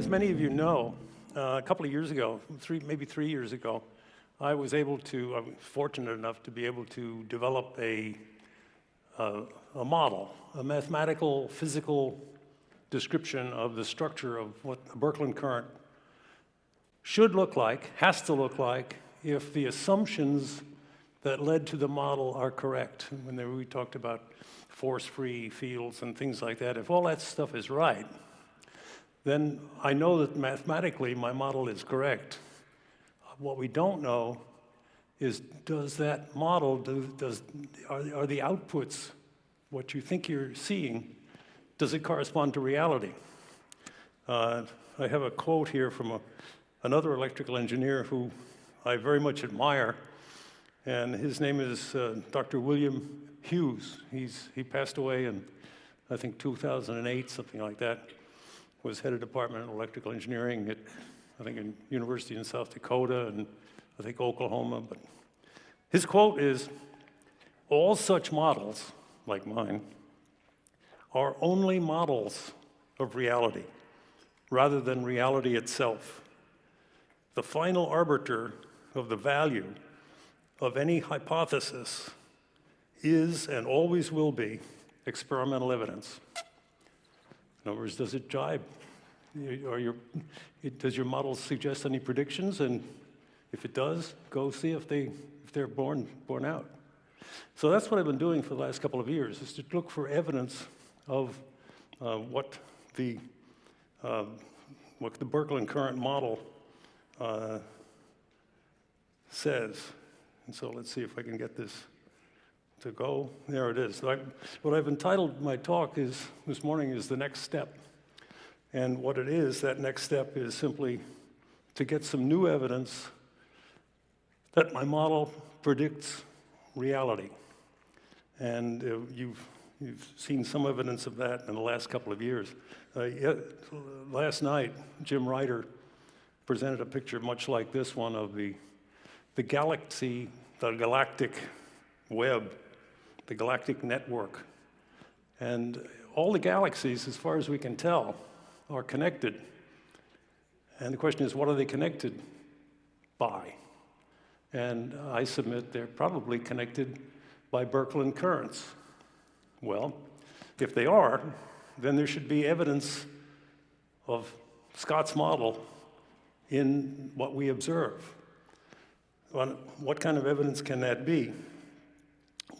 many of you know, a couple of years ago, maybe 3 years ago, I'm fortunate enough to be able to develop a model, a mathematical, physical description of the structure of what the Birkeland current should look like, has to look like, if the assumptions that led to the model are correct. When we talked about force-free fields and things like that, if all that stuff is right, then I know that mathematically my model is correct. What we don't know is, does that model, are the outputs, what you think you're seeing, does it correspond to reality? I have a quote here from another electrical engineer who I very much admire, and his name is Dr. William Hughes. He passed away in, I think, 2008, something like that. Was head of Department of Electrical Engineering at, I think, in University in South Dakota and I think Oklahoma. But his quote is, "All such models, like mine, are only models of reality rather than reality itself. The final arbiter of the value of any hypothesis is and always will be experimental evidence." In other words, does it jibe? Does your model suggest any predictions? And if it does, go see if they're borne out. So that's what I've been doing for the last couple of years, is to look for evidence of what the Birkeland current model says. And so let's see if I can get this to go. There it is. What I've entitled my talk this morning is The Next Step. And what it is, that next step is simply to get some new evidence that my model predicts reality. And you've seen some evidence of that in the last couple of years. Last night, Jim Ryder presented a picture much like this one of the galaxy, the galactic web, the galactic network. And all the galaxies, as far as we can tell, are connected. And the question is, what are they connected by? And I submit they're probably connected by Birkeland currents. Well, if they are, then there should be evidence of Scott's model in what we observe. What kind of evidence can that be?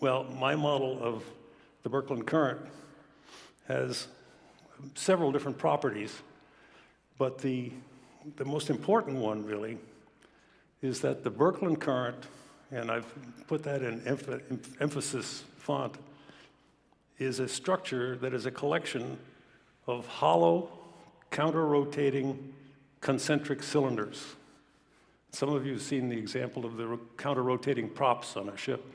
Well, my model of the Birkeland current has several different properties, but the most important one, really, is that the Birkeland current, and I've put that in emphasis font, is a structure that is a collection of hollow, counter-rotating concentric cylinders. Some of you have seen the example of the counter-rotating props on a ship.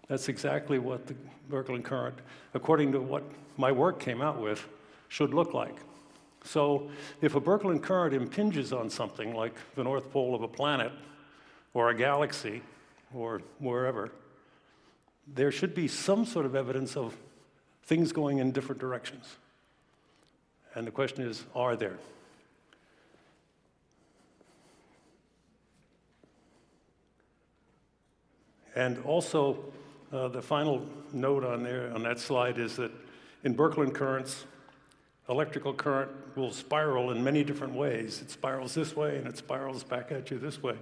That's exactly what the Birkeland current, according to what my work came out with, should look like. So if a Birkeland current impinges on something like the North Pole of a planet or a galaxy or wherever, there should be some sort of evidence of things going in different directions. And the question is, are there? And also, the final note on that slide is that in Birkeland currents, electrical current will spiral in many different ways. It spirals this way, and it spirals back at you this way.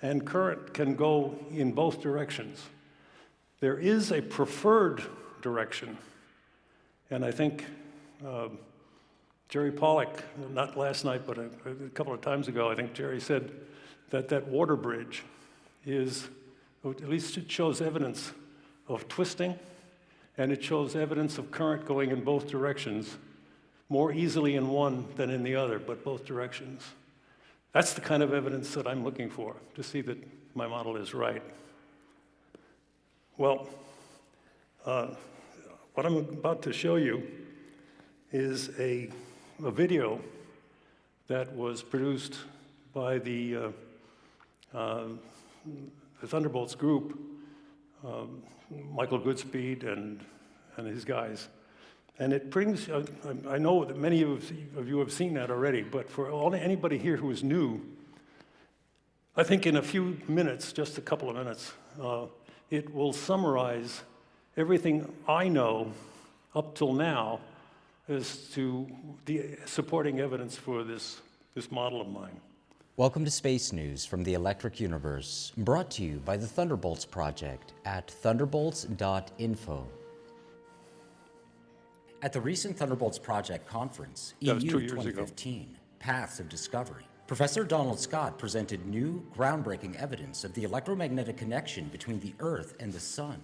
And current can go in both directions. There is a preferred direction. And I think Jerry Pollack, not last night, but a couple of times ago, I think Jerry said that that water bridge is, at least it shows evidence of twisting, and it shows evidence of current going in both directions, more easily in one than in the other, but both directions. That's the kind of evidence that I'm looking for, to see that my model is right. Well, what I'm about to show you is a video that was produced by the Thunderbolts group, Michael Goodspeed and his guys. And it brings, I know that many of you have seen that already, but for anybody here who is new, I think in a few minutes, just a couple of minutes, it will summarize everything I know up till now as to the supporting evidence for this model of mine. Welcome to Space News from the Electric Universe, brought to you by the Thunderbolts Project at thunderbolts.info. At the recent Thunderbolts Project conference, EU2017, Paths of Discovery, Professor Donald Scott presented new, groundbreaking evidence of the electromagnetic connection between the Earth and the Sun.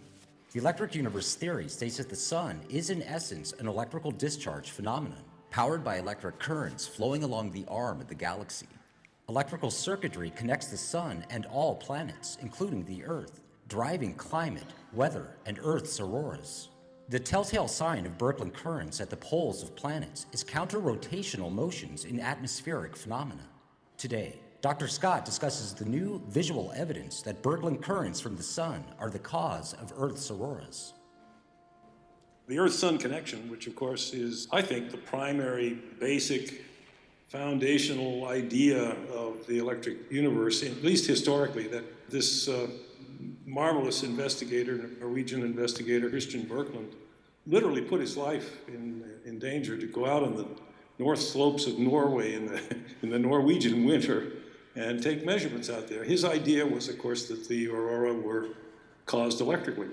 The electric universe theory states that the Sun is in essence an electrical discharge phenomenon, powered by electric currents flowing along the arm of the galaxy. Electrical circuitry connects the Sun and all planets, including the Earth, driving climate, weather, and Earth's auroras. The telltale sign of Birkeland currents at the poles of planets is counter-rotational motions in atmospheric phenomena. Today, Dr. Scott discusses the new visual evidence that Birkeland currents from the Sun are the cause of Earth's auroras. The Earth-Sun connection, which of course is, I think, the primary, basic, foundational idea of the electric universe, at least historically, that this marvelous investigator, Norwegian investigator, Kristian Birkeland, literally put his life in danger to go out on the north slopes of Norway in the Norwegian winter and take measurements out there. His idea was, of course, that the aurora were caused electrically.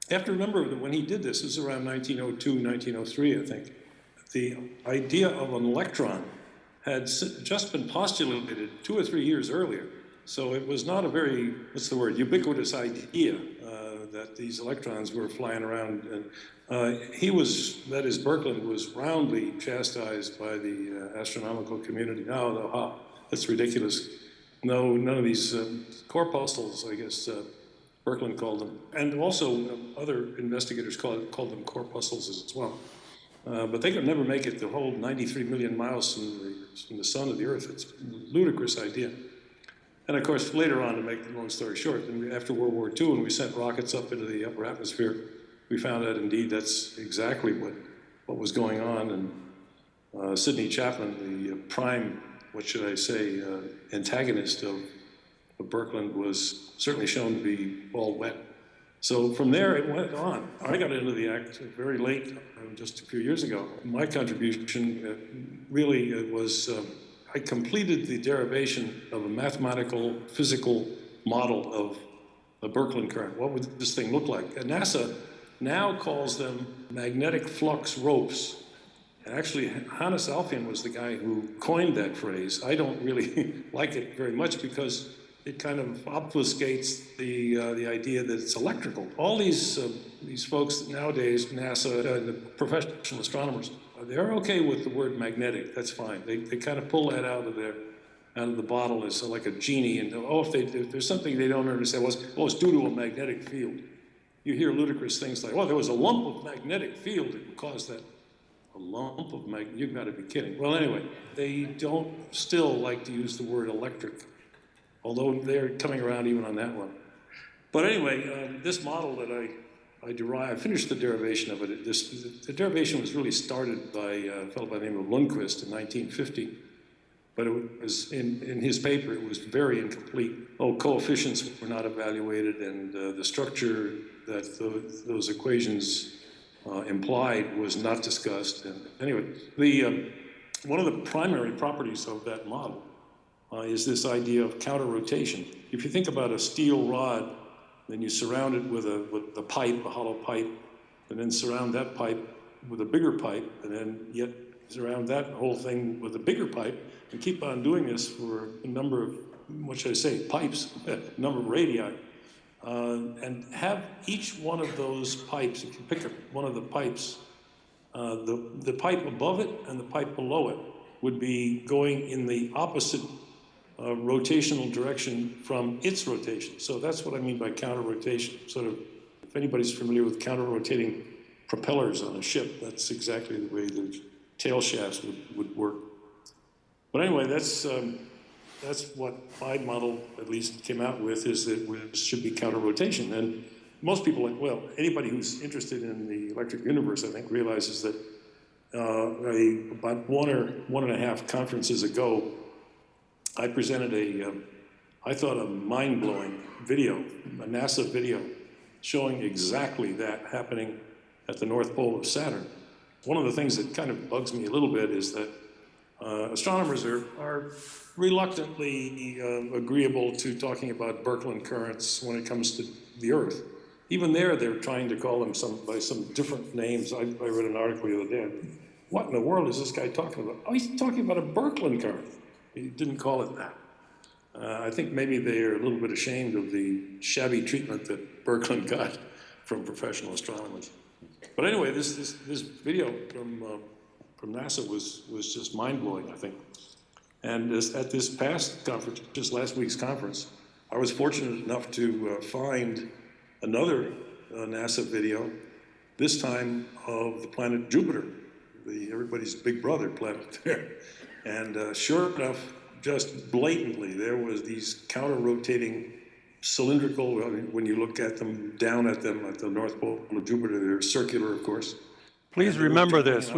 You have to remember that when he did this was around 1902, 1903, I think. The idea of an electron had just been postulated 2 or 3 years earlier. So it was not a very, ubiquitous idea that these electrons were flying around. And Birkeland was roundly chastised by the astronomical community. No, that's ridiculous. No, none of these corpuscles, I guess Birkeland called them. And also other investigators called them corpuscles as well. But they could never make it to hold 93 million miles from the sun to the Earth. It's a ludicrous idea. And of course, later on, to make the long story short, after World War II, when we sent rockets up into the upper atmosphere, we found out indeed that's exactly what was going on. And Sidney Chapman, the prime, antagonist of Birkeland, was certainly shown to be all wet. So from there, it went on. I got into the act very late, just a few years ago. My contribution really was I completed the derivation of a mathematical, physical model of a Birkeland current. What would this thing look like? And NASA now calls them magnetic flux ropes. And actually, Hannes Alfvén was the guy who coined that phrase. I don't really like it very much because it kind of obfuscates the idea that it's electrical. All these folks nowadays, NASA, the professional astronomers, they're okay with the word magnetic. That's fine. They kind of pull that out of the bottle as like a genie. And if there's something they don't understand, it's due to a magnetic field. You hear ludicrous things like, there was a lump of magnetic field that caused that. A lump of magnetic, you've got to be kidding. Well, anyway, they don't still like to use the word electric, although they're coming around even on that one. But anyway, this model that I derived, I finished the derivation of it. The derivation was really started by a fellow by the name of Lundquist in 1950. But it was, in his paper, it was very incomplete. Coefficients were not evaluated, and the structure that those equations implied was not discussed. And anyway, one of the primary properties of that model is this idea of counter-rotation. If you think about a steel rod, then you surround it with a pipe, a hollow pipe, and then surround that pipe with a bigger pipe, and then yet surround that whole thing with a bigger pipe, and keep on doing this for a number of, pipes, a number of radii, and have each one of those pipes, if you pick up one of the pipes, the pipe above it and the pipe below it would be going in the opposite rotational direction from its rotation. So that's what I mean by counter-rotation. Sort of, if anybody's familiar with counter-rotating propellers on a ship, that's exactly the way the tail shafts would work. But anyway, that's what my model at least came out with, is that it should be counter-rotation. And most people, well, anybody who's interested in the electric universe, I think, realizes that about 1.5 conferences ago, I presented I thought, a mind-blowing video, a NASA video, showing exactly that happening at the North Pole of Saturn. One of the things that kind of bugs me a little bit is that astronomers are reluctantly agreeable to talking about Birkeland currents when it comes to the Earth. Even there, they're trying to call them by some different names. I read an article the other day. What in the world is this guy talking about? Oh, he's talking about a Birkeland current. He didn't call it that. I think maybe they're a little bit ashamed of the shabby treatment that Birkeland got from professional astronomers. But anyway, this video from NASA was just mind-blowing, I think. And at this past conference, just last week's conference, I was fortunate enough to find another NASA video, this time of the planet Jupiter, everybody's big brother planet there. And sure enough, just blatantly, there was these counter-rotating cylindrical, when you look at them, down at them at the North Pole of Jupiter, they're circular, of course. Please remember this.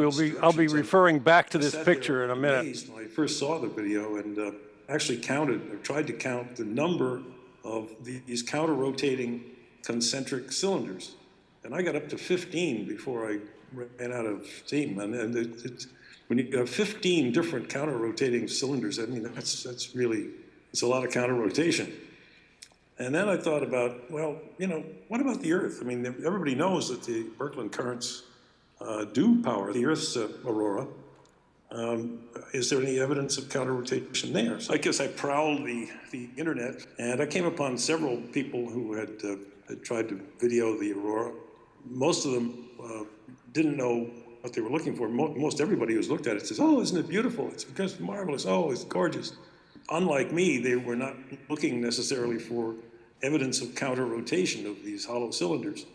I'll be referring back to this picture in a minute. When I first saw the video and actually tried to count the number of these counter-rotating concentric cylinders. And I got up to 15 before I ran out of steam. And when you have 15 different counter-rotating cylinders, I mean, that's really, it's a lot of counter-rotation. And then I thought about, well, what about the Earth? I mean, everybody knows that the Birkeland currents do power the Earth's aurora. Is there any evidence of counter-rotation there? So I guess I prowled the internet, and I came upon several people who had tried to video the aurora. Most of them didn't know what they were looking for. Most everybody who's looked at it says, oh, isn't it beautiful? It's just marvelous. Oh, it's gorgeous. Unlike me, they were not looking necessarily for evidence of counter-rotation of these hollow cylinders.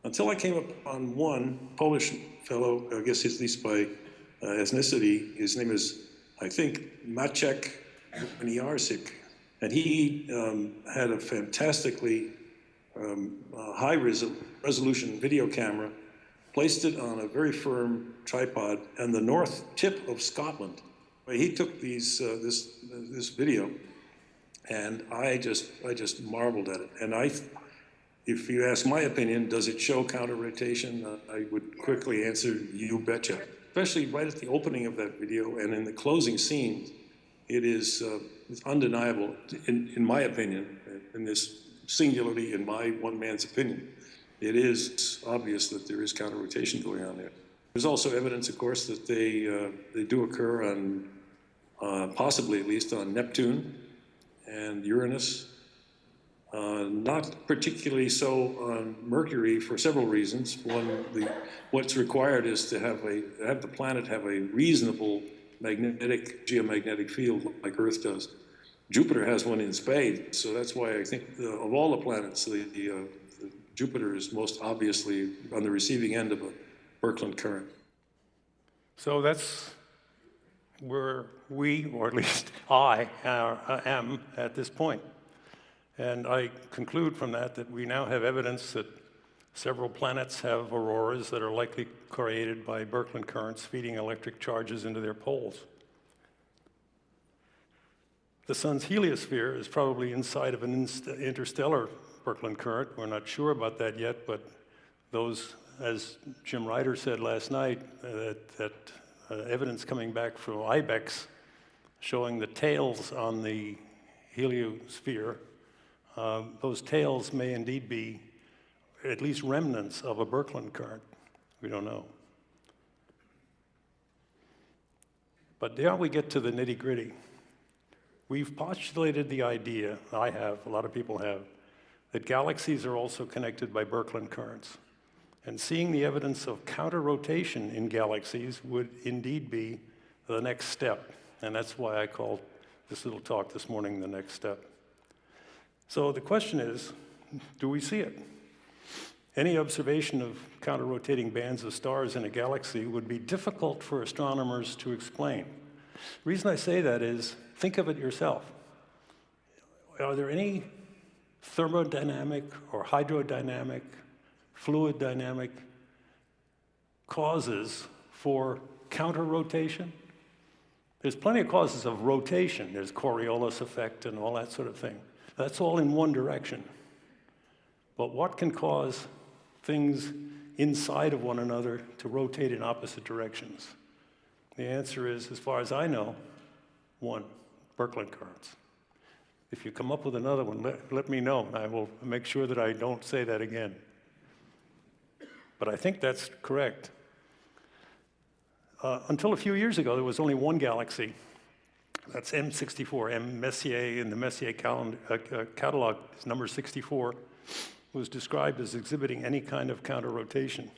Until I came upon one Polish fellow, I guess at least by ethnicity, his name is, I think, Maciek Winiarczyk, and he had a fantastically high-resolution video camera, placed it on a very firm tripod on the north tip of Scotland. He took this video, and I just marveled at it. And if you ask my opinion, does it show counter-rotation? I would quickly answer, you betcha. Especially right at the opening of that video and in the closing scene, it's undeniable, in my opinion, in this singularly, in my one man's opinion, it is obvious that there is counter-rotation going on there. There's also evidence, of course, that they do occur on, possibly at least on Neptune and Uranus. Not particularly so on Mercury for several reasons. One, what's required is to have the planet have a reasonable geomagnetic field like Earth does. Jupiter has one in spades, so that's why I think of all the planets, Jupiter is most obviously on the receiving end of a Birkeland current. So that's where we, or at least I, am at this point. And I conclude from that we now have evidence that several planets have auroras that are likely created by Birkeland currents feeding electric charges into their poles. The sun's heliosphere is probably inside of an interstellar Birkeland current. We're not sure about that yet, but those, as Jim Ryder said last night, that evidence coming back from IBEX showing the tails on the heliosphere, those tails may indeed be at least remnants of a Birkeland current. We don't know. But now we get to the nitty-gritty. We've postulated the idea, I have, a lot of people have, that galaxies are also connected by Birkeland currents. And seeing the evidence of counter-rotation in galaxies would indeed be the next step. And that's why I called this little talk this morning the next step. So the question is, do we see it? Any observation of counter-rotating bands of stars in a galaxy would be difficult for astronomers to explain. The reason I say that is, think of it yourself. Are there any thermodynamic or hydrodynamic, fluid dynamic causes for counter-rotation? There's plenty of causes of rotation. There's Coriolis effect and all that sort of thing. That's all in one direction. But what can cause things inside of one another to rotate in opposite directions? The answer is, as far as I know, one, Birkeland currents. If you come up with another one, let me know, and I will make sure that I don't say that again. But I think that's correct. Until a few years ago, there was only one galaxy. That's M64. M. Messier in the Messier catalog, number 64, was described as exhibiting any kind of counter-rotation.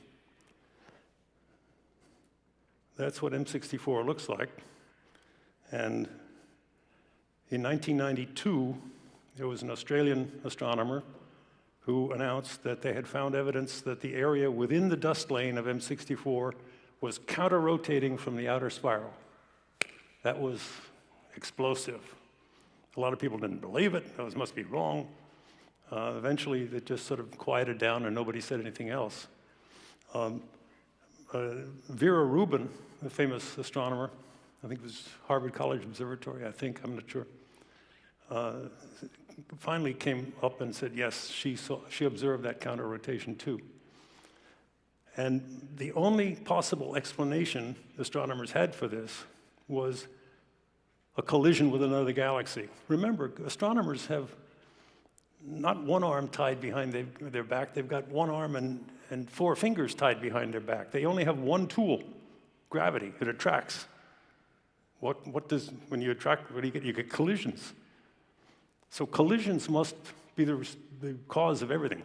That's what M64 looks like. And in 1992, there was an Australian astronomer who announced that they had found evidence that the area within the dust lane of M64 was counter-rotating from the outer spiral. That was explosive. A lot of people didn't believe it. Those must be wrong. Eventually, it just sort of quieted down and nobody said anything else. Vera Rubin, a famous astronomer, I think it was Harvard College Observatory, I'm not sure, finally came up and said, yes, she observed that counter-rotation too. And the only possible explanation astronomers had for this was a collision with another galaxy. Remember, astronomers have not one arm tied behind their back, they've got one arm and four fingers tied behind their back. They only have one tool, gravity. It attracts. When you attract, what do you get? You get collisions. So collisions must be the cause of everything.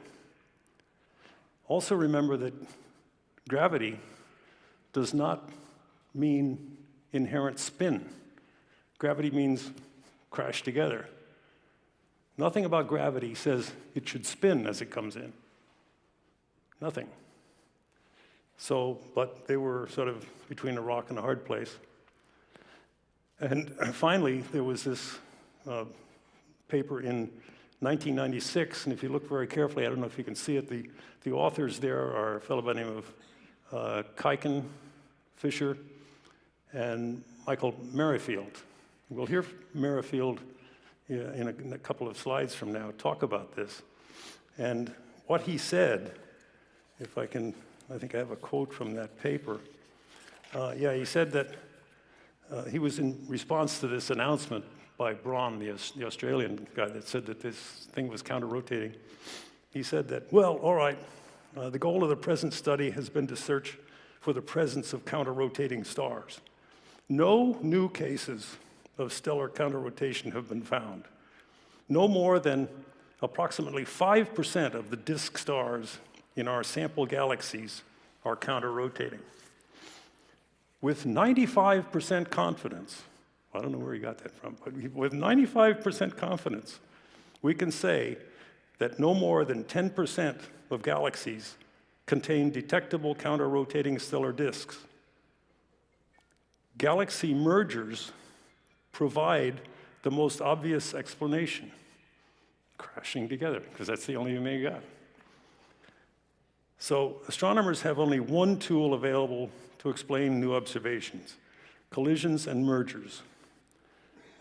Also remember that gravity does not mean inherent spin. Gravity means crash together. Nothing about gravity says it should spin as it comes in. Nothing. So, but they were sort of between a rock and a hard place. And finally, there was this paper in 1996, and if you look very carefully, I don't know if you can see it, the authors there are a fellow by the name of Kuiken, Fisher, and Michael Merrifield. We'll hear Merrifield in a couple of slides from now talk about this. And what he said, if I can, I think I have a quote from that paper. He said that he was in response to this announcement by Braun, the Australian guy that said that this thing was counter-rotating. He said that, well, all right, the goal of the present study has been to search for the presence of counter-rotating stars. No new cases of stellar counter-rotation have been found. No more than approximately 5% of the disk stars in our sample galaxies are counter-rotating. With 95% confidence, I don't know where he got that from, but with 95% confidence, we can say that no more than 10% of galaxies contain detectable counter-rotating stellar disks. Galaxy mergers provide the most obvious explanation, crashing together, because that's the only thing they got. So astronomers have only one tool available to explain new observations: collisions and mergers.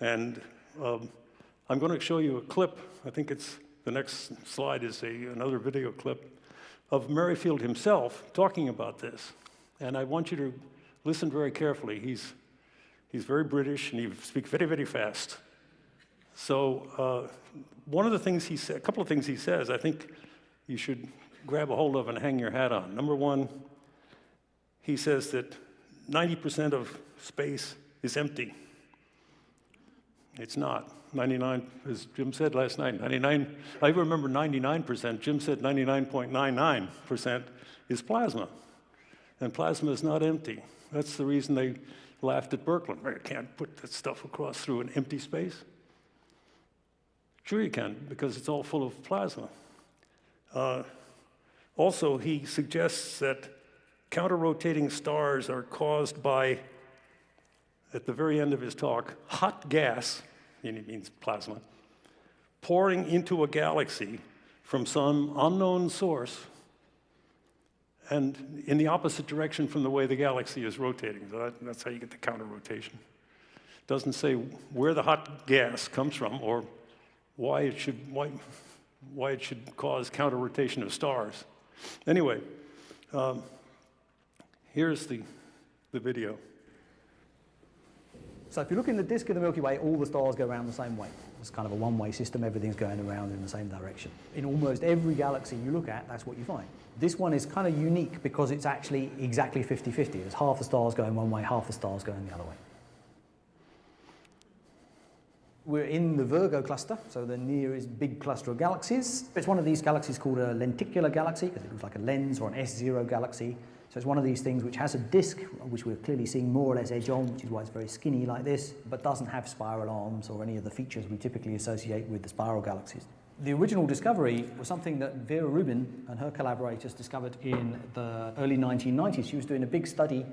And I'm going to show you a clip. I think it's the next slide is another video clip of Merrifield himself talking about this. And I want you to listen very carefully. He's very British and he speaks very, very fast. So one of the things he said, a couple of things he says, I think you should grab a hold of and hang your hat on. Number one, he says that 90% of space is empty. It's not. 99, as Jim said last night, 99, I remember 99%, Jim said 99.99% is plasma. And plasma is not empty. That's the reason they laughed at Birkeland. You can't put that stuff across through an empty space. Sure you can, because it's all full of plasma. Also, he suggests that counter-rotating stars are caused by, at the very end of his talk, hot gas, and he means plasma, pouring into a galaxy from some unknown source and in the opposite direction from the way the galaxy is rotating. So that's how you get the counter rotation. It doesn't say where the hot gas comes from or why it should cause counter rotation of stars. Anyway, here's the video. So if you look in the disk of the Milky Way, all the stars go around the same way. It's kind of a one-way system, everything's going around in the same direction. In almost every galaxy you look at, that's what you find. This one is kind of unique because it's actually exactly 50-50. There's half the stars going one way, half the stars going the other way. We're in the Virgo cluster, so the nearest big cluster of galaxies. It's one of these galaxies called a lenticular galaxy, because it looks like a lens, or an S0 galaxy. So it's one of these things which has a disk, which we're clearly seeing more or less edge on, which is why it's very skinny like this, but doesn't have spiral arms or any of the features we typically associate with the spiral galaxies. The original discovery was something that Vera Rubin and her collaborators discovered in the early 1990s. She was doing a big study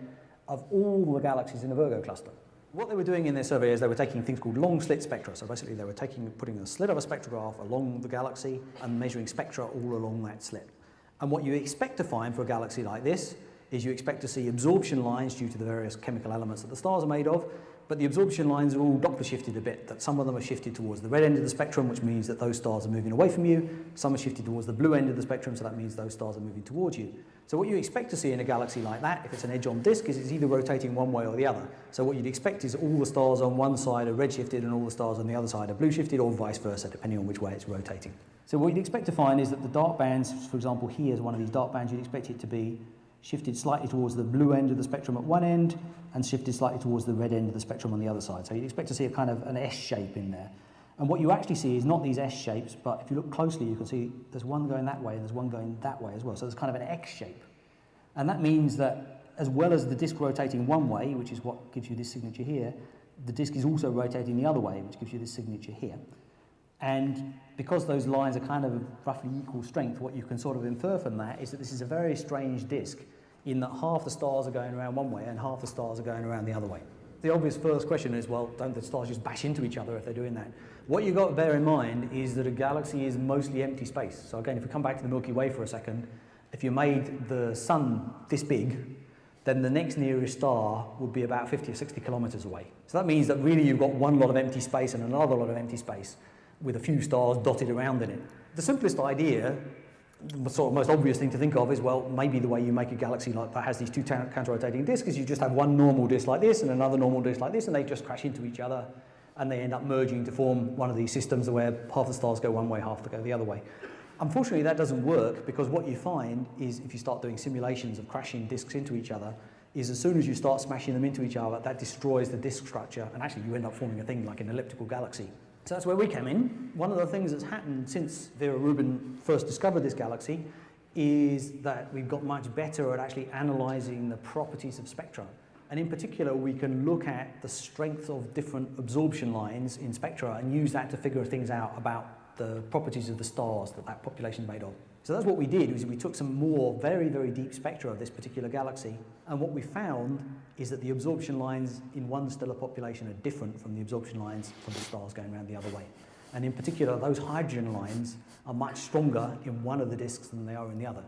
of all the galaxies in the Virgo cluster. What they were doing in their survey is they were taking things called long slit spectra. So basically they were putting a slit of a spectrograph along the galaxy and measuring spectra all along that slit. And what you expect to find for a galaxy like this is you expect to see absorption lines due to the various chemical elements that the stars are made of, but the absorption lines are all Doppler shifted a bit, that some of them are shifted towards the red end of the spectrum, which means that those stars are moving away from you. Some are shifted towards the blue end of the spectrum, so that means those stars are moving towards you. So what you expect to see in a galaxy like that, if it's an edge-on disk, is it's either rotating one way or the other. So what you'd expect is all the stars on one side are red-shifted and all the stars on the other side are blue-shifted, or vice versa, depending on which way it's rotating. So what you'd expect to find is that the dark bands, for example, here is one of these dark bands, you'd expect it to be shifted slightly towards the blue end of the spectrum at one end and shifted slightly towards the red end of the spectrum on the other side. So you'd expect to see a kind of an S shape in there. And what you actually see is not these S shapes, but if you look closely, you can see there's one going that way and there's one going that way as well. So there's kind of an X shape. And that means that as well as the disk rotating one way, which is what gives you this signature here, the disk is also rotating the other way, which gives you this signature here. And because those lines are kind of roughly equal strength, what you can sort of infer from that is that this is a very strange disk in that half the stars are going around one way and half the stars are going around the other way. The obvious first question is, well, don't the stars just bash into each other if they're doing that? What you've got to bear in mind is that a galaxy is mostly empty space. So again, if we come back to the Milky Way for a second, if you made the sun this big, then the next nearest star would be about 50 or 60 kilometers away. So that means that really you've got one lot of empty space and another lot of empty space with a few stars dotted around in it. The simplest idea, the sort of most obvious thing to think of is, well, maybe the way you make a galaxy like that has these two counter-rotating disks is you just have one normal disk like this and another normal disk like this, and they just crash into each other and they end up merging to form one of these systems where half the stars go one way, half they go the other way. Unfortunately, that doesn't work, because what you find is, if you start doing simulations of crashing disks into each other, is as soon as you start smashing them into each other, that destroys the disk structure, and actually you end up forming a thing like an elliptical galaxy. So that's where we came in. One of the things that's happened since Vera Rubin first discovered this galaxy is that we've got much better at actually analysing the properties of spectra. And in particular, we can look at the strength of different absorption lines in spectra and use that to figure things out about the properties of the stars that population is made of. So that's what we did, was we took some more very, very deep spectra of this particular galaxy, and what we found is that the absorption lines in one stellar population are different from the absorption lines from the stars going around the other way. And in particular, those hydrogen lines are much stronger in one of the disks than they are in the other,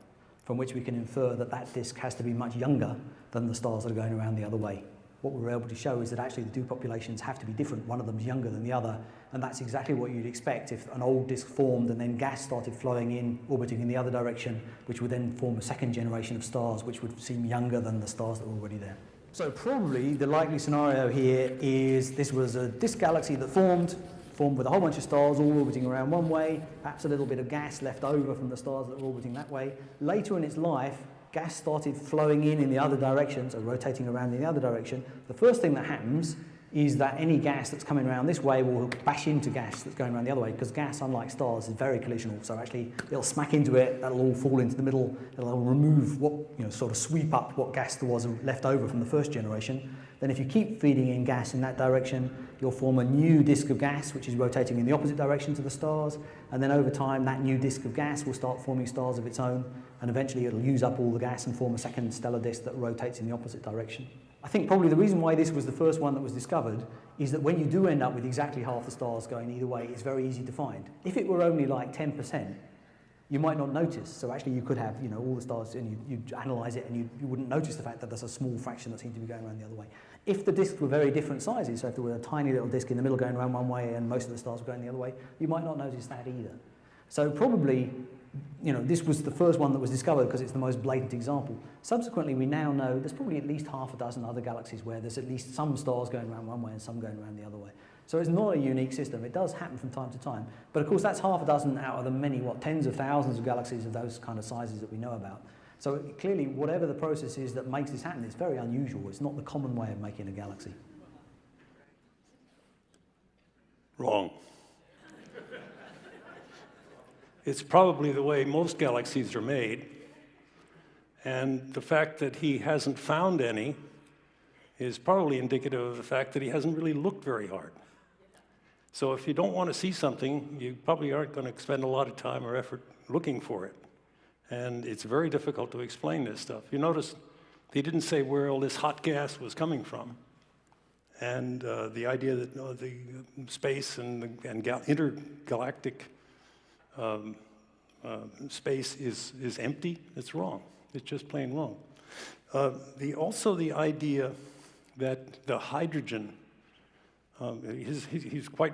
from which we can infer that that disk has to be much younger than the stars that are going around the other way. What we were able to show is that actually the two populations have to be different. One of them's younger than the other, and that's exactly what you'd expect if an old disk formed and then gas started flowing in, orbiting in the other direction, which would then form a second generation of stars, which would seem younger than the stars that were already there. So probably the likely scenario here is this was a disk galaxy that formed with a whole bunch of stars all orbiting around one way, perhaps a little bit of gas left over from the stars that were orbiting that way. Later in its life, gas started flowing in the other direction, so rotating around in the other direction. The first thing that happens is that any gas that's coming around this way will bash into gas that's going around the other way, because gas, unlike stars, is very collisional. So actually, it'll smack into it, that'll all fall into the middle, it'll remove what, sort of sweep up what gas there was left over from the first generation. Then if you keep feeding in gas in that direction, you'll form a new disk of gas, which is rotating in the opposite direction to the stars, and then over time, that new disk of gas will start forming stars of its own, and eventually it'll use up all the gas and form a second stellar disk that rotates in the opposite direction. I think probably the reason why this was the first one that was discovered is that when you do end up with exactly half the stars going either way, it's very easy to find. If it were only like 10%, you might not notice. So actually you could have, you know, all the stars and you analyze it and you wouldn't notice the fact that there's a small fraction that seems to be going around the other way. If the disks were very different sizes, so if there were a tiny little disk in the middle going around one way and most of the stars were going the other way, you might not notice that either. So probably, you know, this was the first one that was discovered because it's the most blatant example. Subsequently, we now know there's probably at least half a dozen other galaxies where there's at least some stars going around one way and some going around the other way. So it's not a unique system. It does happen from time to time. But of course, that's half a dozen out of the many, tens of thousands of galaxies of those kind of sizes that we know about. So clearly, whatever the process is that makes this happen, it's very unusual. It's not the common way of making a galaxy. Wrong. It's probably the way most galaxies are made. And the fact that he hasn't found any is probably indicative of the fact that he hasn't really looked very hard. So if you don't want to see something, you probably aren't going to spend a lot of time or effort looking for it. And it's very difficult to explain this stuff. You notice he didn't say where all this hot gas was coming from. And the idea that the space and intergalactic space is empty, it's wrong. It's just plain wrong. Also the idea that the hydrogen, he's good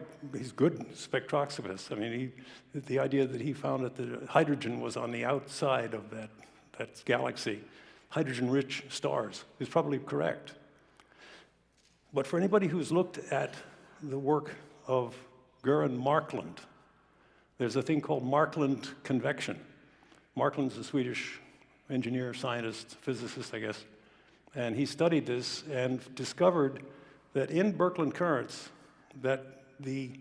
spectroscopist. I mean, the idea that he found that the hydrogen was on the outside of that galaxy, hydrogen-rich stars, is probably correct. But for anybody who's looked at the work of Göran Markland, there's a thing called Markland Convection. Markland's a Swedish engineer, scientist, physicist, I guess. And he studied this and discovered that in Birkeland currents, that the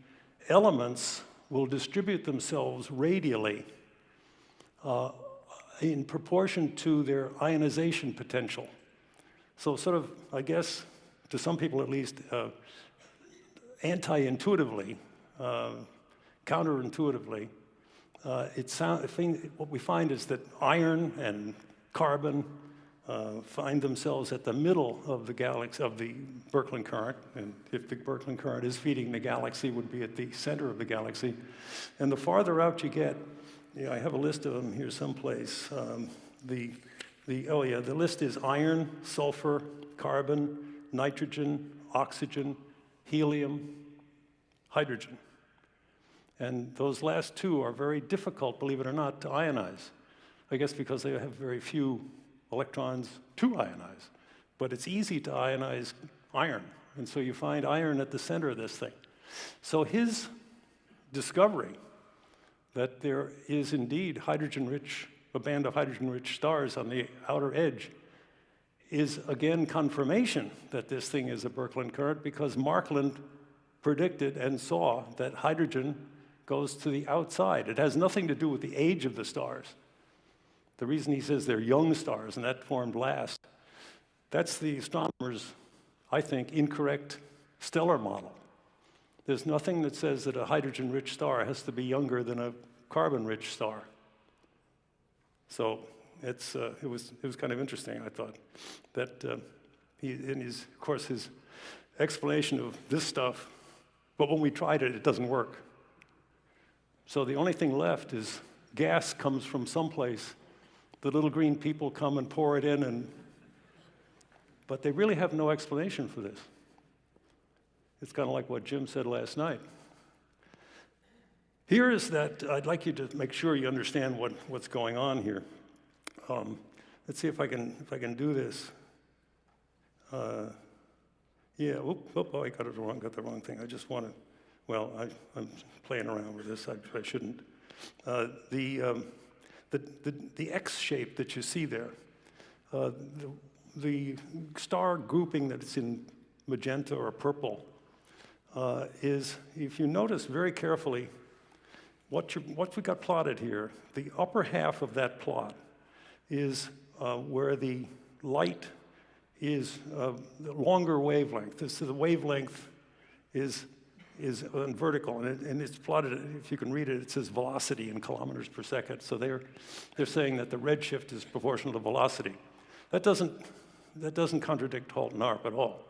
elements will distribute themselves radially in proportion to their ionization potential. So sort of, I guess, to some people at least, anti-intuitively, counterintuitively, what we find is that iron and carbon find themselves at the middle of the galaxy, of the Birkeland current, and if the Birkeland current is feeding the galaxy, would be at the center of the galaxy. And the farther out you get, I have a list of them here someplace. The list is iron, sulfur, carbon, nitrogen, oxygen, helium, hydrogen. And those last two are very difficult, believe it or not, to ionize. I guess because they have very few electrons to ionize. But it's easy to ionize iron. And so you find iron at the center of this thing. So his discovery that there is indeed a band of hydrogen-rich stars on the outer edge is again confirmation that this thing is a Birkeland current, because Markland predicted and saw that hydrogen goes to the outside. It has nothing to do with the age of the stars. The reason he says they're young stars and that formed last, that's the astronomers, I think, incorrect stellar model. There's nothing that says that a hydrogen-rich star has to be younger than a carbon-rich star. So it was kind of interesting, I thought, that of course, his explanation of this stuff, but when we tried it, it doesn't work. So the only thing left is gas comes from someplace. The little green people come and pour it in, but they really have no explanation for this. It's kind of like what Jim said last night. Here is that, I'd like you to make sure you understand what's going on here. Let's see if I can do this. Yeah, I got the wrong thing. I just want to, well, I'm playing around with this. I shouldn't. The X shape that you see there, the star grouping that's in magenta or purple is, if you notice very carefully, what we got plotted here, the upper half of that plot is where the light is the longer wavelength. So the wavelength is vertical, and it's plotted. If you can read it, it says velocity in kilometers per second. So they're saying that the redshift is proportional to velocity. That doesn't that doesn't contradict Halt and ARP at all.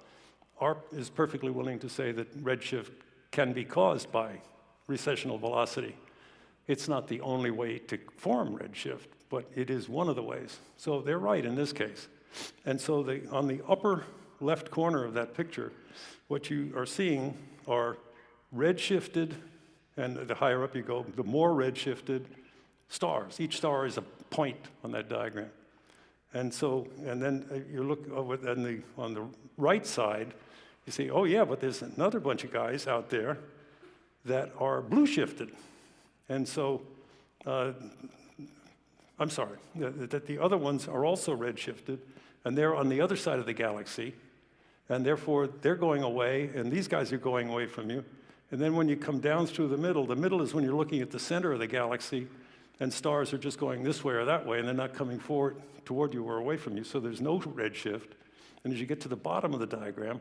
ARP is perfectly willing to say that redshift can be caused by recessional velocity. It's not the only way to form redshift, but it is one of the ways. So they're right in this case. And so on the upper left corner of that picture, what you are seeing are redshifted, and the higher up you go, the more redshifted stars. Each star is a point on that diagram. And then you look over on the right side, you see, oh yeah, but there's another bunch of guys out there that are blue shifted. And so, I'm sorry, that the other ones are also red shifted, and they're on the other side of the galaxy, and therefore they're going away, and these guys are going away from you. And then when you come down through the middle is when you're looking at the center of the galaxy, and stars are just going this way or that way, and they're not coming forward toward you or away from you, so there's no redshift. And as you get to the bottom of the diagram,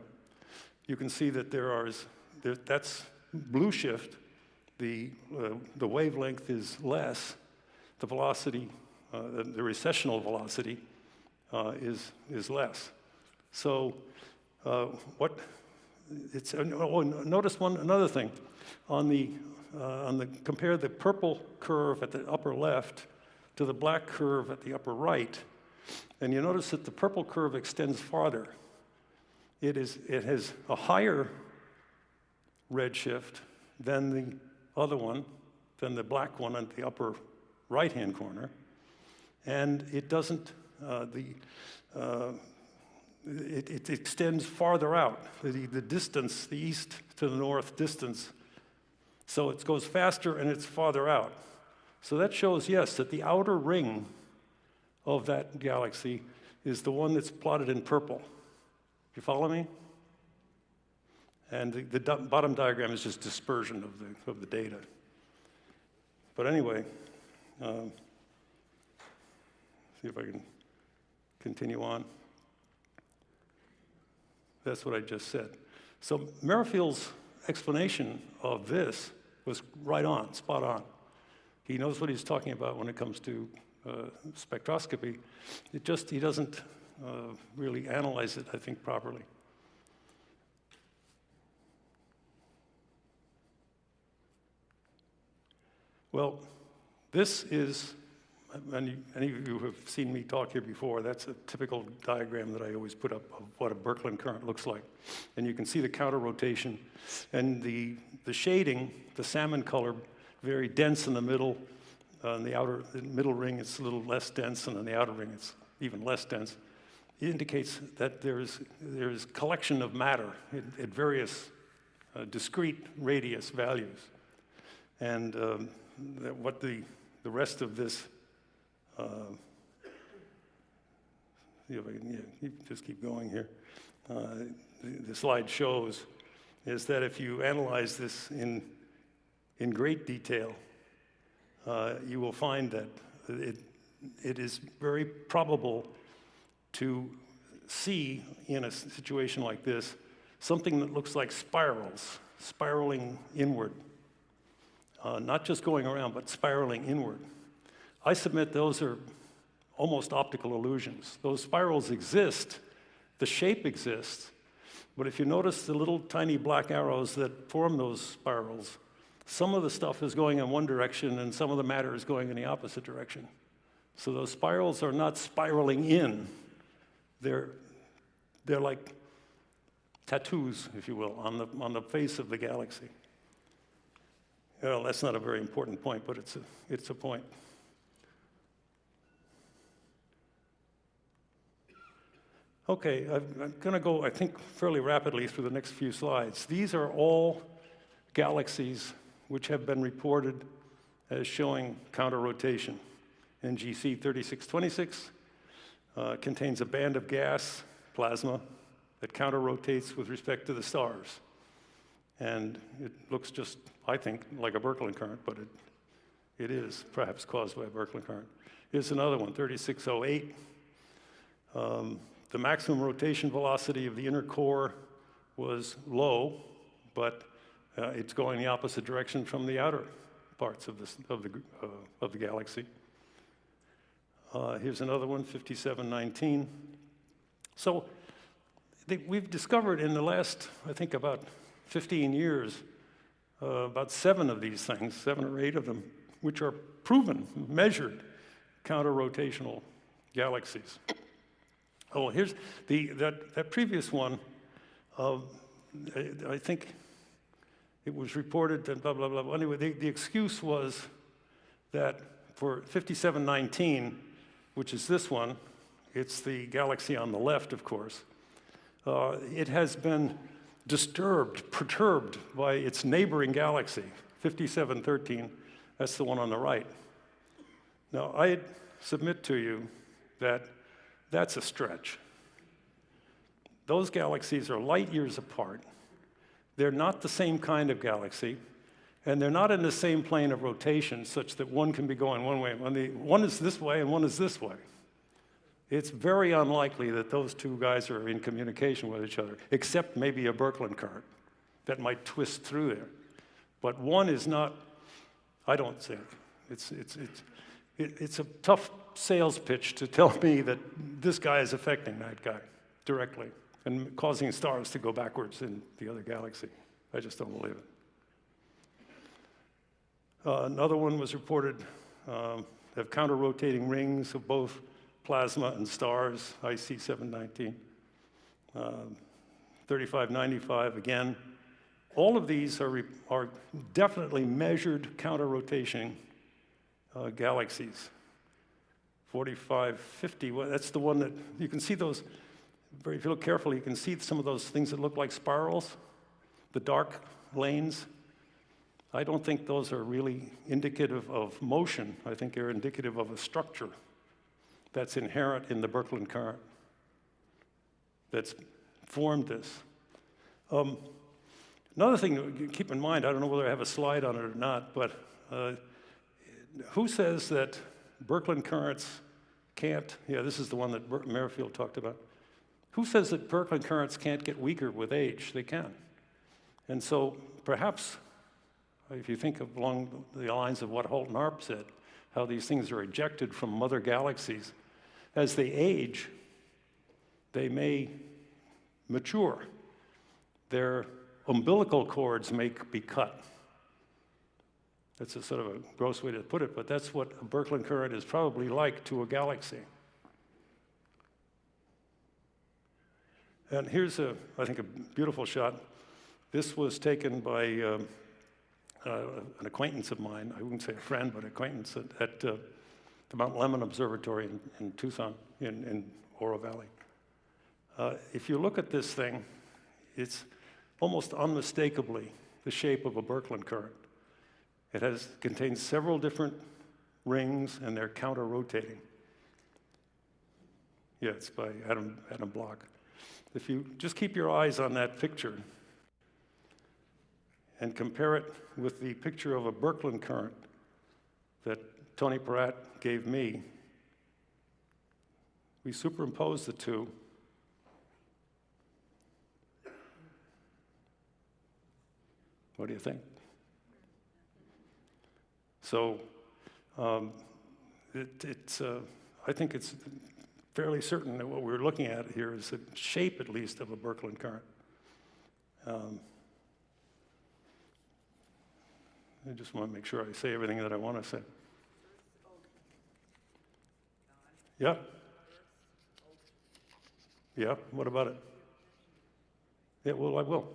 you can see that that's blue shift. The wavelength is less. The velocity, the recessional velocity, is less. So notice another thing. Compare the purple curve at the upper left to the black curve at the upper right, and you notice that the purple curve extends farther. It has a higher redshift than the other one, than the black one at the upper right-hand corner, and it doesn't, it extends farther out, the distance, the east to the north distance. So it goes faster and it's farther out. So that shows, yes, that the outer ring of that galaxy is the one that's plotted in purple. You follow me? And the bottom diagram is just dispersion of the data. But anyway, see if I can continue on. That's what I just said. So Merrifield's explanation of this was right on, spot on. He knows what he's talking about when it comes to spectroscopy. He doesn't really analyze it, I think, properly. Well, this is, any of you who have seen me talk here before, that's a typical diagram that I always put up of what a Birkeland current looks like. And you can see the counter rotation. And the shading, the salmon color, very dense in the middle. On the middle ring, it's a little less dense, and on the outer ring, it's even less dense. It indicates that there's collection of matter at various discrete radius values. And what the rest of this, see if I can just keep going here. The slide shows is that if you analyze this in great detail, you will find that it is very probable to see in a situation like this something that looks like spirals, spiraling inward. Not just going around, but spiraling inward. I submit those are almost optical illusions. Those spirals exist, the shape exists, but if you notice the little tiny black arrows that form those spirals, some of the stuff is going in one direction and some of the matter is going in the opposite direction. So those spirals are not spiraling in. They're like tattoos, if you will, on the face of the galaxy. Well, that's not a very important point, but it's a point. Okay, I'm going to go, I think, fairly rapidly through the next few slides. These are all galaxies which have been reported as showing counter-rotation. NGC 3626 contains a band of gas, plasma, that counter-rotates with respect to the stars. And it looks just, I think, like a Birkeland current, but it is perhaps caused by a Birkeland current. Here's another one, 3608. The maximum rotation velocity of the inner core was low, but it's going the opposite direction from the outer parts of the galaxy. Here's another one, 5719. So we've discovered in the last, I think, about 15 years, about 7 of these things, 7 or 8 of them, which are proven, measured, counter-rotational galaxies. Oh, here's that previous one. I think it was reported that blah, blah, blah. Anyway, the excuse was that for 5719, which is this one, it's the galaxy on the left, of course, it has been disturbed, perturbed by its neighboring galaxy, 5713. That's the one on the right. Now, I submit to you that that's a stretch. Those galaxies are light years apart. They're not the same kind of galaxy, and they're not in the same plane of rotation such that one can be going one way. One is this way and one is this way. It's very unlikely that those two guys are in communication with each other, except maybe a Birkeland current that might twist through there. But one is not, I don't think. It's a tough sales pitch to tell me that this guy is affecting that guy directly and causing stars to go backwards in the other galaxy. I just don't believe it. Another one was reported of counter-rotating rings of both plasma and stars, IC 719. 3595 again. All of these are definitely measured counter-rotation galaxies. 4550, well, that's the one that, you can see those, if you look carefully, you can see some of those things that look like spirals, the dark lanes. I don't think those are really indicative of motion. I think they're indicative of a structure that's inherent in the Birkeland current that's formed this. Another thing to keep in mind, I don't know whether I have a slide on it or not, but who says that Birkeland currents can't, yeah, this is the one that Merrifield talked about. Who says that Birkeland currents can't get weaker with age? They can. And so perhaps, if you think of along the lines of what Holt and Harp said, how these things are ejected from mother galaxies, as they age, they may mature. Their umbilical cords may be cut. That's a sort of a gross way to put it, but that's what a Birkeland current is probably like to a galaxy. And here's, I think, a beautiful shot. This was taken by an acquaintance of mine. I wouldn't say a friend, but an acquaintance at the Mount Lemmon Observatory in Tucson, in Oro Valley. If you look at this thing, it's almost unmistakably the shape of a Birkeland current. It contains several different rings, and they're counter-rotating. Yeah, it's by Adam Block. If you just keep your eyes on that picture and compare it with the picture of a Birkeland current that Tony Peratt gave me, we superimpose the two. What do you think? So I think it's fairly certain that what we're looking at here is the shape, at least, of a Birkeland current. I just want to make sure I say everything that I want to say. Yeah? Yeah, what about it? Yeah, well, I will.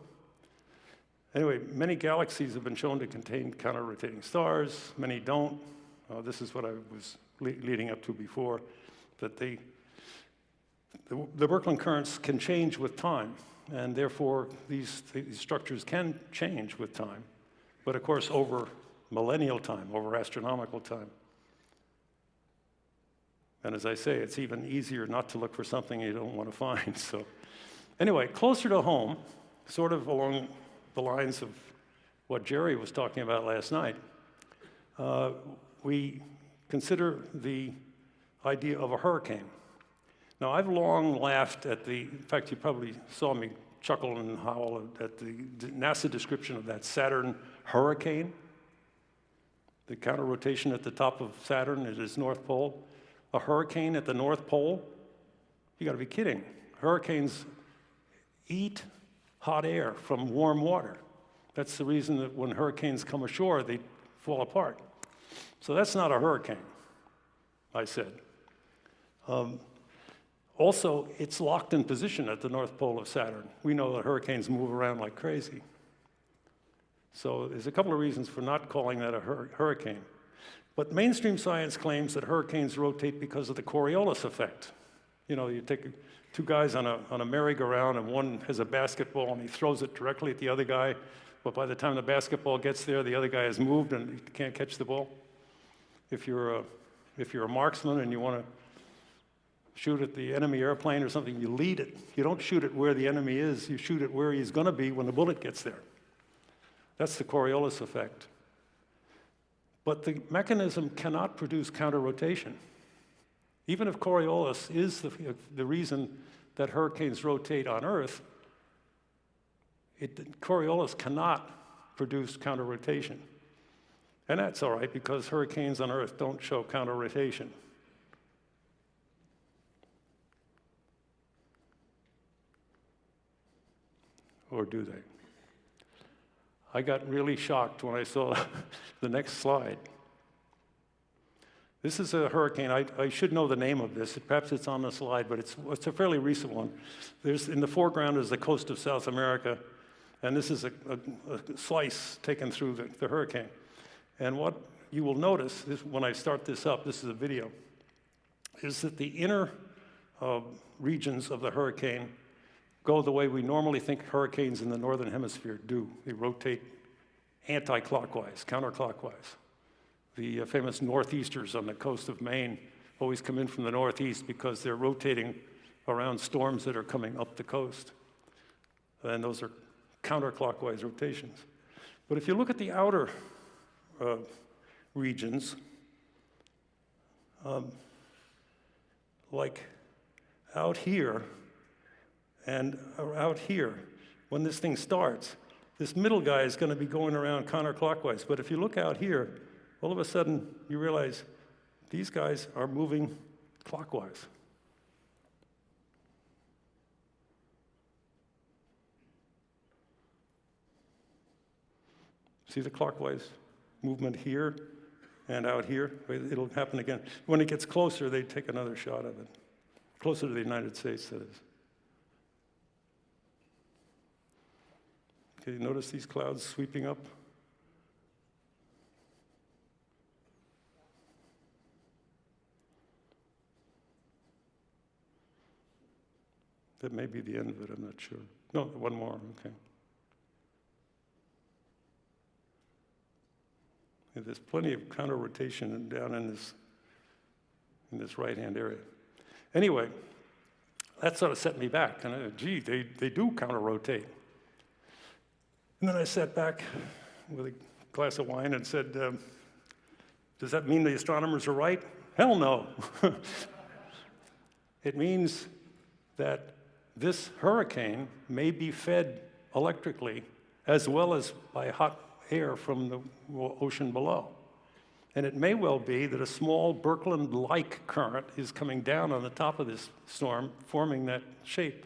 Anyway, many galaxies have been shown to contain counter-rotating stars. Many don't. This is what I was leading up to before, that the Birkeland currents can change with time, and therefore these structures can change with time, but of course over millennial time, over astronomical time. And as I say, it's even easier not to look for something you don't want to find. So anyway, closer to home, sort of along the lines of what Jerry was talking about last night, we consider the idea of a hurricane. Now, I've long laughed at in fact, you probably saw me chuckle and howl at the NASA description of that Saturn hurricane, the counter-rotation at the top of Saturn at its North Pole. A hurricane at the North Pole? You gotta be kidding. hurricanes eat hot air from warm water. That's the reason that when hurricanes come ashore, they fall apart. So that's not a hurricane, I said. Also, it's locked in position at the North Pole of Saturn. We know that hurricanes move around like crazy. So there's a couple of reasons for not calling that a hurricane. But mainstream science claims that hurricanes rotate because of the Coriolis effect. You know, you take two guys on a merry-go-round, and one has a basketball, and he throws it directly at the other guy, but by the time the basketball gets there, the other guy has moved and he can't catch the ball. If you're a marksman and you want to shoot at the enemy airplane or something, you lead it. You don't shoot it where the enemy is, you shoot it where he's going to be when the bullet gets there. That's the Coriolis effect. But the mechanism cannot produce counter-rotation. Even if Coriolis is the reason that hurricanes rotate on Earth, Coriolis cannot produce counter-rotation. And that's all right, because hurricanes on Earth don't show counter-rotation. Or do they? I got really shocked when I saw the next slide. This is a hurricane. I should know the name of this. Perhaps it's on the slide, but it's a fairly recent one. In the foreground is the coast of South America, and this is a slice taken through the hurricane. And what you will notice when I start this up, this is a video, is that the inner regions of the hurricane go the way we normally think hurricanes in the northern hemisphere do. They rotate anti-clockwise, counterclockwise. The famous northeasters on the coast of Maine always come in from the northeast because they're rotating around storms that are coming up the coast. And those are counterclockwise rotations. But if you look at the outer regions, like out here and out here, when this thing starts, this middle guy is going to be going around counterclockwise. But if you look out here, all of a sudden you realize these guys are moving clockwise. See the clockwise movement here and out here? It'll happen again. When it gets closer, they take another shot of it. Closer to the United States, that is. Okay, notice these clouds sweeping up? That may be the end of it, I'm not sure. No, one more, okay. Yeah, there's plenty of counter-rotation down in this right-hand area. Anyway, that sort of set me back. And gee, they do counter-rotate. And then I sat back with a glass of wine and said, does that mean the astronomers are right? Hell no. It means that this hurricane may be fed electrically as well as by hot air from the ocean below. And it may well be that a small Birkeland-like current is coming down on the top of this storm, forming that shape.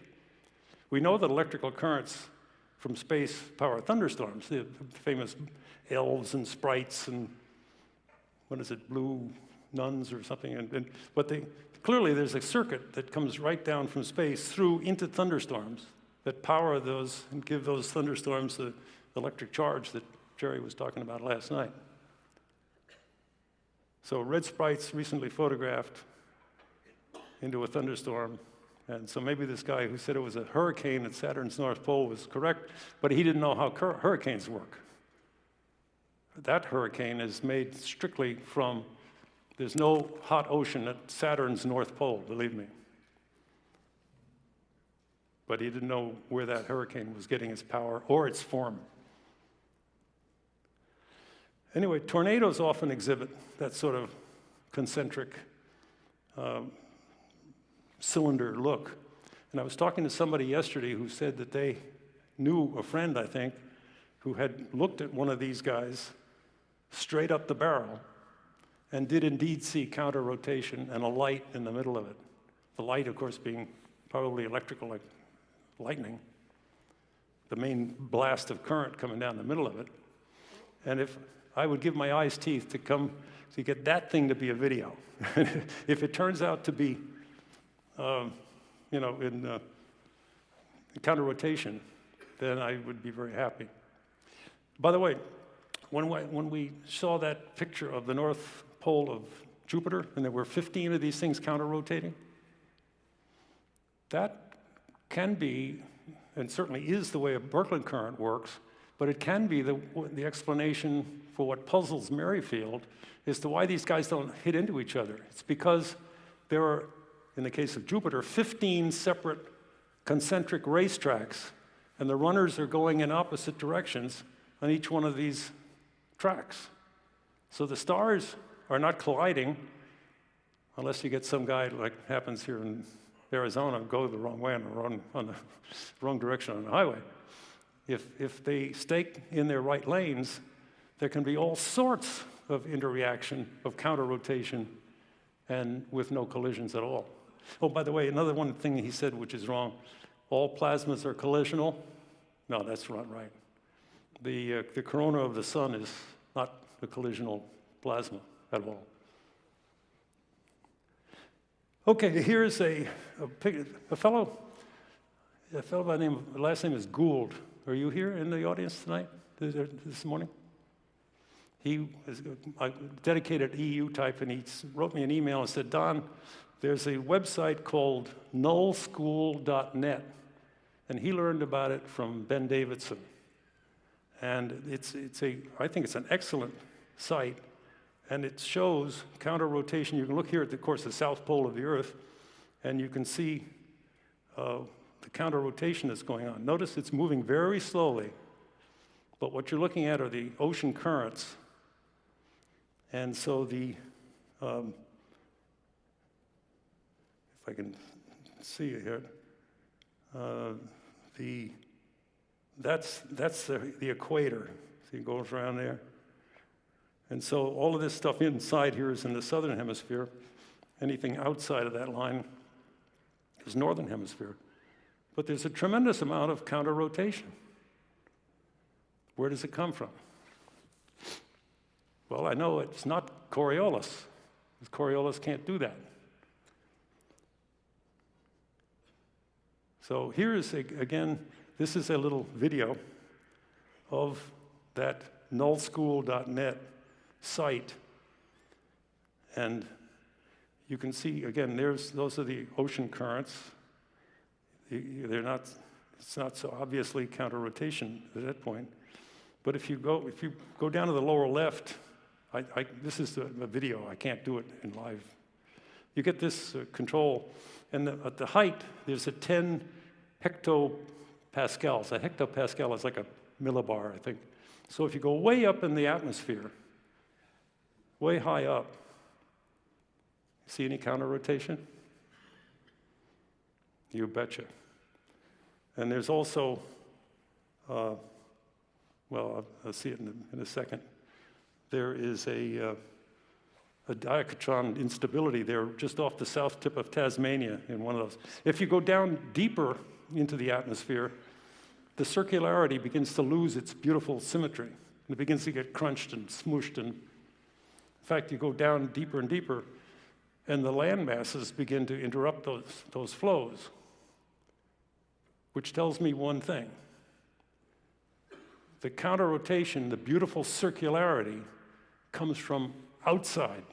We know that electrical currents from space power thunderstorms, the famous elves and sprites and, what is it, blue nuns or something. But clearly there's a circuit that comes right down from space through into thunderstorms that power those and give those thunderstorms the electric charge that Jerry was talking about last night. So red sprites recently photographed into a thunderstorm. And so maybe this guy who said it was a hurricane at Saturn's North Pole was correct, but he didn't know how hurricanes work. That hurricane is made strictly from, there's no hot ocean at Saturn's North Pole, believe me. But he didn't know where that hurricane was getting its power or its form. Anyway, tornadoes often exhibit that sort of concentric cylinder look. And I was talking to somebody yesterday who said that they knew a friend, I think, who had looked at one of these guys straight up the barrel and did indeed see counter-rotation and a light in the middle of it. The light, of course, being probably electrical, like lightning, the main blast of current coming down the middle of it. And if I would give my eyes teeth to get that thing to be a video. If it turns out to be, in counter rotation, then I would be very happy. By the way, when we saw that picture of the North Pole of Jupiter, and there were 15 of these things counter-rotating, that can be, and certainly is the way a Birkeland current works, but it can be the explanation for what puzzles Merrifield as to why these guys don't hit into each other. It's because there are, in the case of Jupiter, 15 separate concentric racetracks, and the runners are going in opposite directions on each one of these tracks. So the stars are not colliding unless you get some guy, like happens here in Arizona, go the wrong way on the wrong direction on the highway. If they stay in their right lanes, there can be all sorts of interreaction, of counter-rotation, and with no collisions at all. Oh, by the way, another one thing he said which is wrong, all plasmas are collisional. No, that's not right. The corona of the sun is not a collisional plasma at all. Okay, here's a fellow by name, last name is Gould. Are you here in the audience tonight, this morning? He is a dedicated EU type, and he wrote me an email and said, Don, there's a website called nullschool.net, and he learned about it from Ben Davidson. And I think it's an excellent site, and it shows counter-rotation. You can look here at, of course, the south pole of the Earth, and you can see the counter-rotation that's going on. Notice it's moving very slowly, but what you're looking at are the ocean currents. And so if I can see it here, that's the equator. See, it goes around there. And so all of this stuff inside here is in the southern hemisphere. Anything outside of that line is northern hemisphere. But there's a tremendous amount of counter-rotation. Where does it come from? Well, I know it's not Coriolis, because Coriolis can't do that. So here is, again, this is a little video of that nullschool.net site. And you can see, again, those are the ocean currents. It's not so obviously counter-rotation at that point. But if you go down to the lower left, this is a video, I can't do it in live. You get this control, and at the height, there's a 10 hectopascals. A hectopascal is like a millibar, I think. So if you go way up in the atmosphere, way high up, see any counter-rotation? You betcha. And there's also, well, I'll see it in a second. There is a Diatom Instability there just off the south tip of Tasmania in one of those. If you go down deeper into the atmosphere, the circularity begins to lose its beautiful symmetry. It begins to get crunched and smooshed. And in fact, you go down deeper and deeper, and the land masses begin to interrupt those flows, which tells me one thing. The counter-rotation, the beautiful circularity, comes from outside,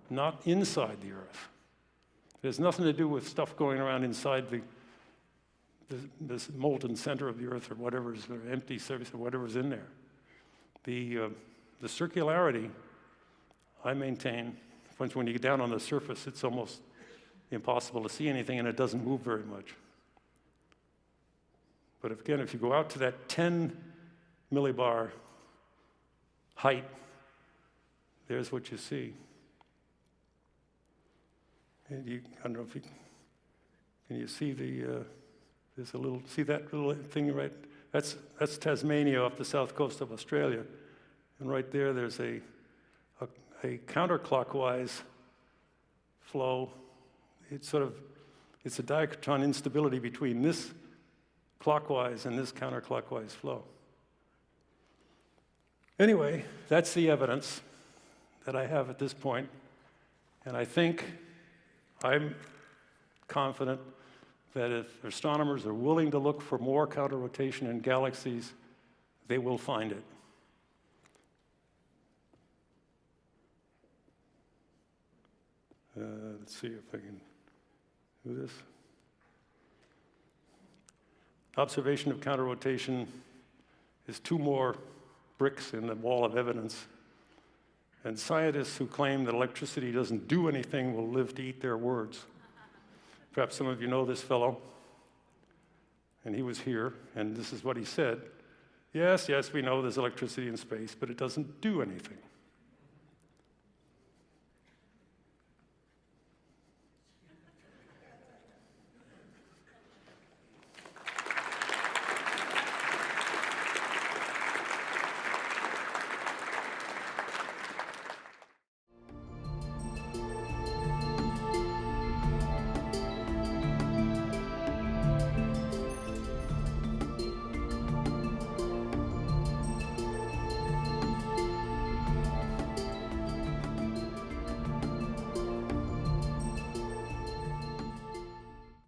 not inside the Earth. It has nothing to do with stuff going around inside this molten center of the Earth or whatever's or empty surface or whatever's in there. The circularity, I maintain, when you get down on the surface, it's almost impossible to see anything, and it doesn't move very much. But again, if you go out to that 10 millibar height, there's what you see. And I don't know if can you see there's a little, see that little thing right? That's Tasmania off the south coast of Australia. And right there's a counterclockwise flow. It sort of It's a Diatom instability between this clockwise and this counterclockwise flow. Anyway, that's the evidence that I have at this point, and I think I'm confident that if astronomers are willing to look for more counter-rotation in galaxies, they will find it. Let's see if I can do this. Observation of counter-rotation is 2 more bricks in the wall of evidence. And scientists who claim that electricity doesn't do anything will live to eat their words. Perhaps some of you know this fellow, and he was here, and this is what he said. Yes, we know there's electricity in space, but it doesn't do anything.